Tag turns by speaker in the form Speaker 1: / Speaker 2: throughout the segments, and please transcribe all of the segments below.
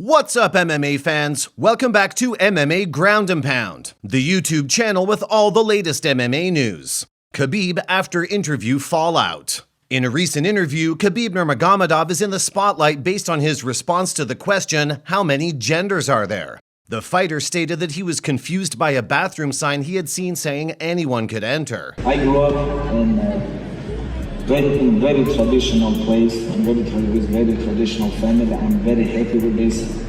Speaker 1: What's up, MMA fans? Welcome back to MMA Ground and Pound, the YouTube channel with all the latest MMA news. Khabib after interview fallout. In a recent interview, Khabib Nurmagomedov is in the spotlight based on his response to the question, how many genders are there? The fighter stated that he was confused by a bathroom sign he had seen saying anyone could enter.
Speaker 2: I grew up in a very traditional place, with very traditional family. I'm very happy with this.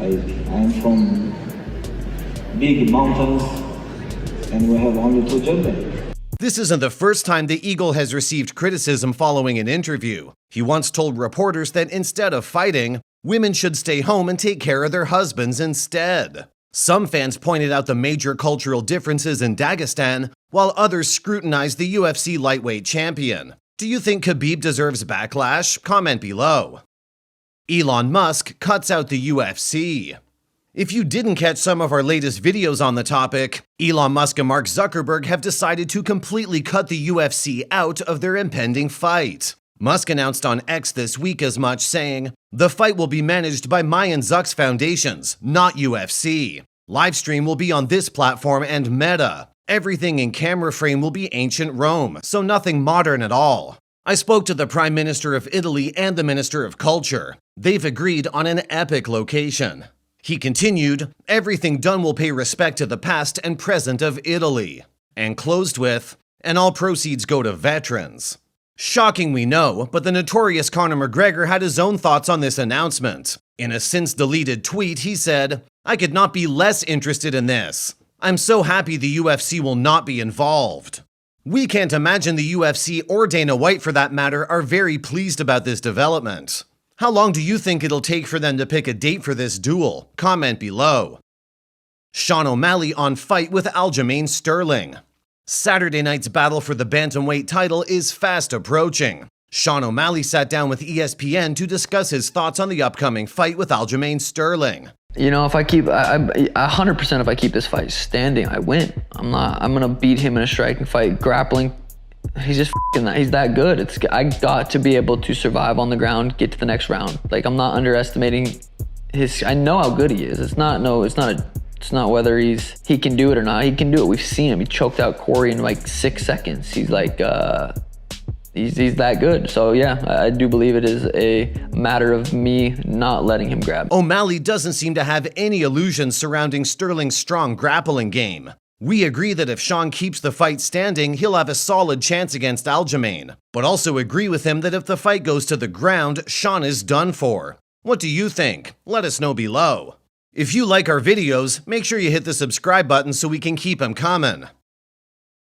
Speaker 2: I'm from big mountains and we have only two genders.
Speaker 1: This isn't the first time the Eagle has received criticism following an interview. He once told reporters that instead of fighting, women should stay home and take care of their husbands instead. Some fans pointed out the major cultural differences in Dagestan, while others scrutinized the UFC lightweight champion. Do you think Khabib deserves backlash? Comment below. Elon Musk cuts out the UFC. If you didn't catch some of our latest videos on the topic, Elon Musk and Mark Zuckerberg have decided to completely cut the UFC out of their impending fight. Musk announced on X this week as much, saying, "The fight will be managed by my and Zuck's foundations, not UFC. Livestream will be on this platform and Meta. Everything in camera frame will be ancient Rome, so nothing modern at all. I spoke to the Prime Minister of Italy and the Minister of Culture. They've agreed on an epic location." He continued, "Everything done will pay respect to the past and present of Italy." And closed with, "And all proceeds go to veterans." Shocking, we know, but the notorious Conor McGregor had his own thoughts on this announcement. In a since-deleted tweet, he said, "I could not be less interested in this. I'm so happy the UFC will not be involved." We can't imagine the UFC or Dana White, for that matter, are very pleased about this development. How long do you think it'll take for them to pick a date for this duel? Comment below. Sean O'Malley on fight with Aljamain Sterling. Saturday night's battle for the bantamweight title is fast approaching. Sean O'Malley sat down with ESPN to discuss his thoughts on the upcoming fight with Aljamain Sterling.
Speaker 3: You know, if I keep, 100% if I keep this fight standing, I win. I'm gonna beat him in a striking fight, grappling. He's just he's that good. I got to be able to survive on the ground, get to the next round. Like, I'm not underestimating I know how good he is. It's not whether he can do it or not. He can do it. We've seen him. He choked out Corey in like 6 seconds. He's like, he's that good. So yeah, I do believe it is a matter of me not letting him grab.
Speaker 1: O'Malley doesn't seem to have any illusions surrounding Sterling's strong grappling game. We agree that if Sean keeps the fight standing, he'll have a solid chance against Aljamain, but also agree with him that if the fight goes to the ground, Sean is done for. What do you think? Let us know below. If you like our videos, make sure you hit the subscribe button so we can keep them coming.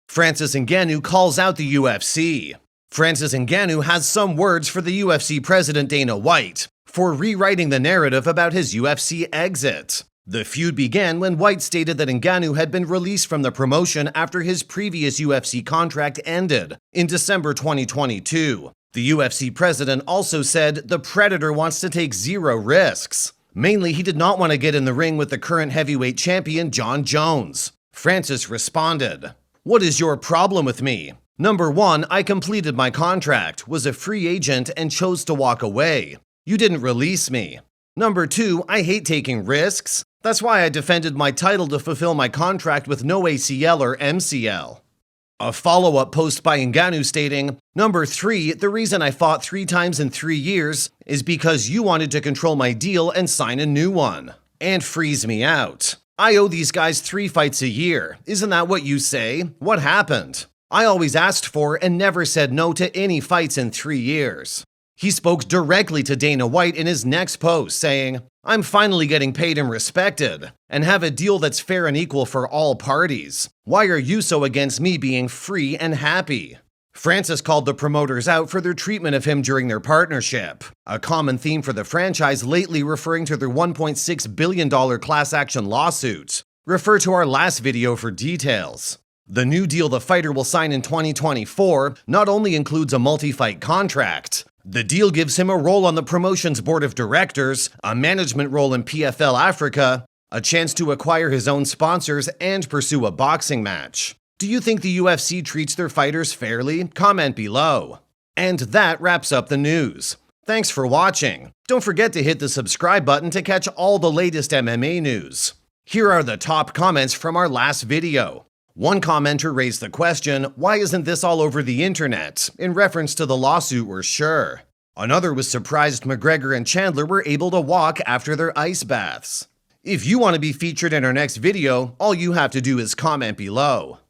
Speaker 1: Francis Ngannou calls out the UFC. Francis Ngannou has some words for the UFC president Dana White for rewriting the narrative about his UFC exit. The feud began when White stated that Ngannou had been released from the promotion after his previous UFC contract ended in December 2022. The UFC president also said the Predator wants to take zero risks. Mainly, he did not want to get in the ring with the current heavyweight champion Jon Jones. Francis responded, "What is your problem with me? Number one, I completed my contract, was a free agent, and chose to walk away. You didn't release me. Number two, I hate taking risks. That's why I defended my title to fulfill my contract with no ACL or MCL." A follow-up post by Ngannou stating, "Number three, the reason I fought 3 times in 3 years is because you wanted to control my deal and sign a new one, and freeze me out. I owe these guys 3 fights a year. Isn't that what you say? What happened? I always asked for and never said no to any fights in 3 years." He spoke directly to Dana White in his next post, saying, "I'm finally getting paid and respected, and have a deal that's fair and equal for all parties. Why are you so against me being free and happy?" Francis called the promoters out for their treatment of him during their partnership, a common theme for the franchise lately referring to their $1.6 billion class action lawsuit. Refer to our last video for details. The new deal the fighter will sign in 2024 not only includes a multi-fight contract. The deal gives him a role on the promotion's board of directors, a management role in PFL Africa, a chance to acquire his own sponsors, and pursue a boxing match. Do you think the UFC treats their fighters fairly? Comment below. And that wraps up the news. Thanks for watching. Don't forget to hit the subscribe button to catch all the latest MMA news. Here are the top comments from our last video. One commenter raised the question, why isn't this all over the internet? In reference to the lawsuit, we're sure. Another was surprised McGregor and Chandler were able to walk after their ice baths. If you want to be featured in our next video, all you have to do is comment below.